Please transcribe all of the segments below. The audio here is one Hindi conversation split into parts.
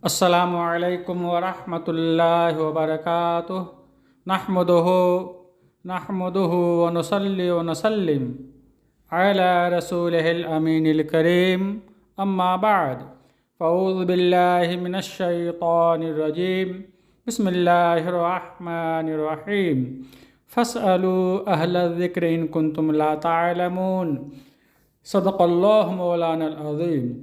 अस्सलामु अलैकुम वरहमतुल्लाहि वबरकातुह। नहमदुहु नहमदुहु व नुसल्ली व नुसल्लिम अला रसूलिहिल अमीनिल करीम। अम्मा बाद फ़अऊज़ु बिल्लाहि मिनश शैतानिर रजीम। बिस्मिल्लाहिर रहमानिर रहीम। फ़स्अलू अहलज़ ज़िक्रि इन कुंतुम ला तअलमून। सदक़ल्लाहु मौलानल अज़ीम।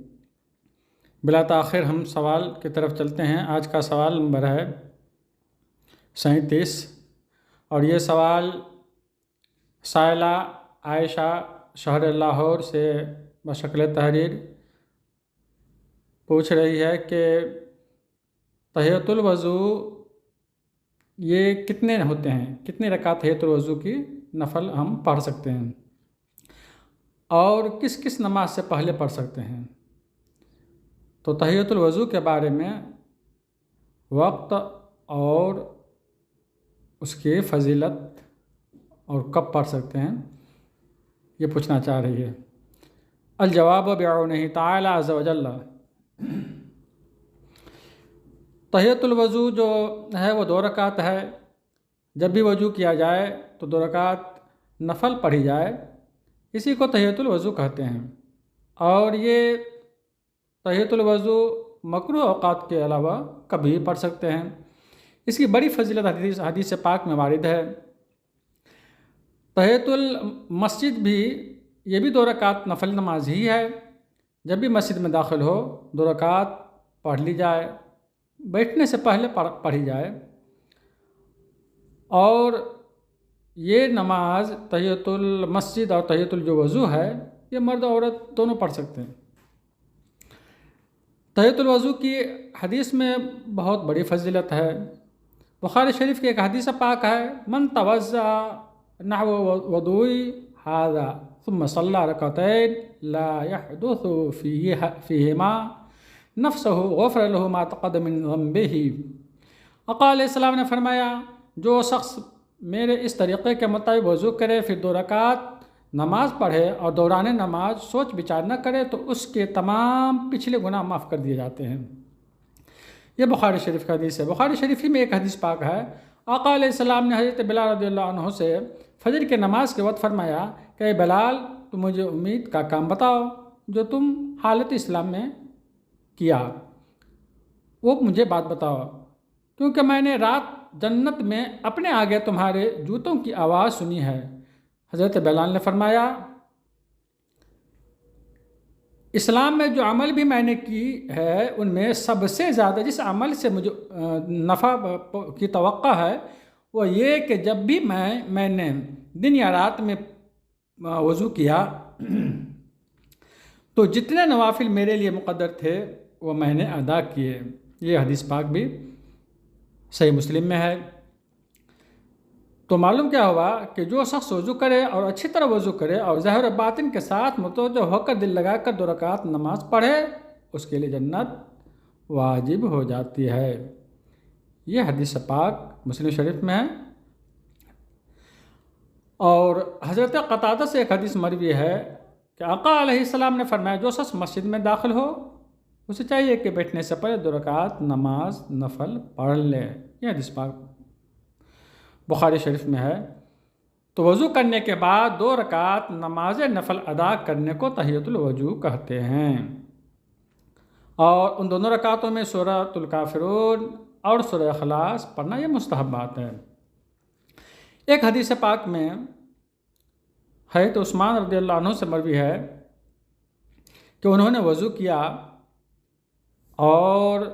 बिला ताख़िर हम सवाल की तरफ चलते हैं। आज का सवाल नंबर है 37 और ये सवाल साइला आयशा शहर लाहौर से बशक्ल तहरीर पूछ रही है कि तहियतुल वज़ू ये कितने होते हैं, कितने रकात तहियतुल वज़ू की नफल हम पढ़ सकते हैं और किस किस नमाज से पहले पढ़ सकते हैं। तो तहियतुल वज़ू के बारे में वक्त और उसकी फ़जीलत और कब पढ़ सकते हैं ये पूछना चाह रही है। अल जवाब बिअौनिही तआला अज़्ज़ व जल्ल। तहियतुल वज़ू जो है वो 2 रकात है। जब भी वज़ू किया जाए तो 2 रकात नफल पढ़ी जाए, इसी को तहियतुल वज़ू कहते हैं। और ये तहियतुल वज़ू मकरूह औक़ात के अलावा कभी पढ़ सकते हैं। इसकी बड़ी फजीलत हदीस पाक में वारिद है। तहियतुल मस्जिद भी ये भी 2 रकात नफल नमाज ही है। जब भी मस्जिद में दाखिल हो 2 रकात पढ़ ली जाए, बैठने से पहले पढ़ी जाए। और ये नमाज तहियतुल मस्जिद और तहियतुल जो वज़ू है ये मर्द औरत दोनों पढ़ सकते हैं। तहियतुल वज़ू की हदीस में बहुत बड़ी फजीलत है। बुखारी शरीफ की एक हदीस पाक है, मन तवज़्ज़ा नहव वज़ूई हाज़ा सुम्मा सल्ला रकअतैन ला यहदुसु फ़ीहिमा नफ़्सहु ग़ुफ़िर लहु मा तक़द्दम मिन ज़ंबिही। आका अलैहिस्सलाम ने फरमाया, जो शख्स मेरे इस तरीक़े के मुताबिक वज़ू करे फिर 2 रकात नमाज पढ़े और दौरान नमाज सोच विचार न करे तो उसके तमाम पिछले गुनाह माफ़ कर दिए जाते हैं। ये बुखारी शरीफ का हदीस है। बुखारी शरीफ ही में एक हदीस पाक है, आका अलैहिस्सलाम ने हज़रत बिलाल रज़ियल्लाहु अन्हु से फजर के नमाज के वक्त फरमाया कि बिलाल तुम मुझे उम्मीद का काम बताओ जो तुम हालत इस्लाम में किया, वो मुझे बात बताओ, क्योंकि मैंने रात जन्नत में अपने आगे तुम्हारे जूतों की आवाज़ सुनी है। हज़रत बिलाल ने फरमाया, इस्लाम में जो अमल भी मैंने की है उनमें सबसे ज़्यादा जिस अमल से मुझे नफ़ा की तवक्का है वो ये कि जब भी मैंने दिन या रात में वज़ू किया तो जितने नवाफिल मेरे लिए मुक़द्दर थे वो मैंने अदा किए। ये हदीस पाक भी सही मुस्लिम में है। तो मालूम क्या हुआ कि जो शख्स वज़ू करे और अच्छी तरह वज़ू करे और ज़ाहिर और बातिन के साथ मुतवज्जो होकर दिल लगाकर 2 रकात नमाज पढ़े उसके लिए जन्नत वाजिब हो जाती है। ये हदीस पाक मुस्लिम शरीफ में है। और हज़रत क़तादा से एक हदीस मरवी है कि आका अलैहिस्सलाम ने फरमाया, जो शख्स मस्जिद में दाखिल हो उसे चाहिए कि बैठने से पहले 2 रकात नमाज नफल पढ़ ले। ये हदीस पाक बुखारी शरीफ में है। तो वज़ू करने के बाद 2 रकात नमाज नफल अदा करने को तहियतुल वज़ू कहते हैं। और उन दोनों रकातों में सूरतुल काफ़िरून और सूरह इख़लास पढ़ना ये मुस्तहब बात है। एक हदीस पाक में है तो उस्मान रज़ियल्लाहु अन्हु से मरवी है कि उन्होंने वज़ू किया और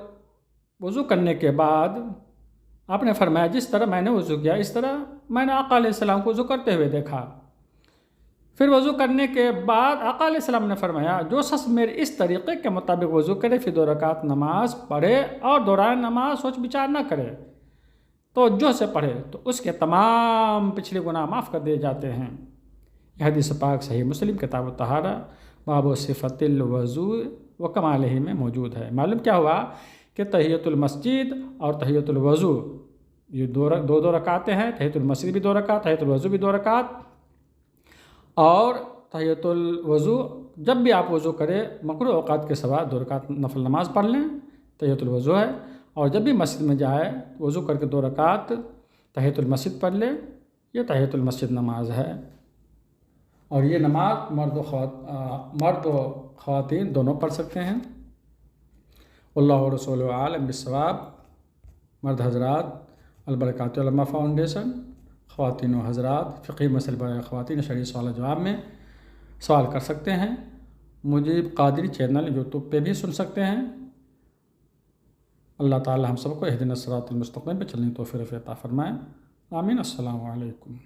वज़ू करने के बाद आपने फरमाया, जिस तरह मैंने वज़ू किया इस तरह मैंने आका अलैहिस्सलाम को वज़ू करते हुए देखा। फिर वज़ू करने के बाद आका अलैहिस्सलाम ने फरमाया, जो शख्स मेरे इस तरीक़े के मुताबिक वज़ू करे फिर 2 रकात नमाज पढ़े और दौरान नमाज सोच विचार न करे तो जो से पढ़े तो उसके तमाम पिछले गुनाह माफ़ कर दिए जाते हैं। यह हदीस पाक सही मुस्लिम किताब तहारा बाब सिफ़तिल वज़ू व कमालिही में मौजूद है। मालूम क्या हुआ कि तहियतुल मस्जिद और तहियतुल वज़ू ये 2 रकातें हैं। तहियतुल मस्जिद भी 2 रकात, तहियतुल वज़ू भी 2 रकात। और तहियतुल वज़ू जब भी आप वज़ू करें मकरूह औक़ात के सिवा 2 रकात नफल नमाज पढ़ लें, तहियतुल वज़ू है। और जब भी मस्जिद में जाए वज़ू करके 2 रकात तहियतुल मस्जिद पढ़ ले, ये तहियतुल मस्जिद नमाज है। और ये नमाज मर्द व ख़वातीन दोनों पढ़ सकते हैं। वल्लाहु रसूलुहु आलम बिस्सवाब। मर्द हज़रात अलबरकात उलमा फाउंडेशन, ख़वातीन व हज़रात फ़िक़ही मसले पर ख़वातीन शरई सवाल जवाब में सवाल कर सकते हैं। मुजीब क़ादरी चैनल यूट्यूब पे भी सुन सकते हैं। अल्लाह ताला हम सबको इहदिनस सिरातल मुस्तक़ीम पे चलने की तौफ़ीक़ अता फ़रमाए। आमीन। अस्सलामु अलैकुम।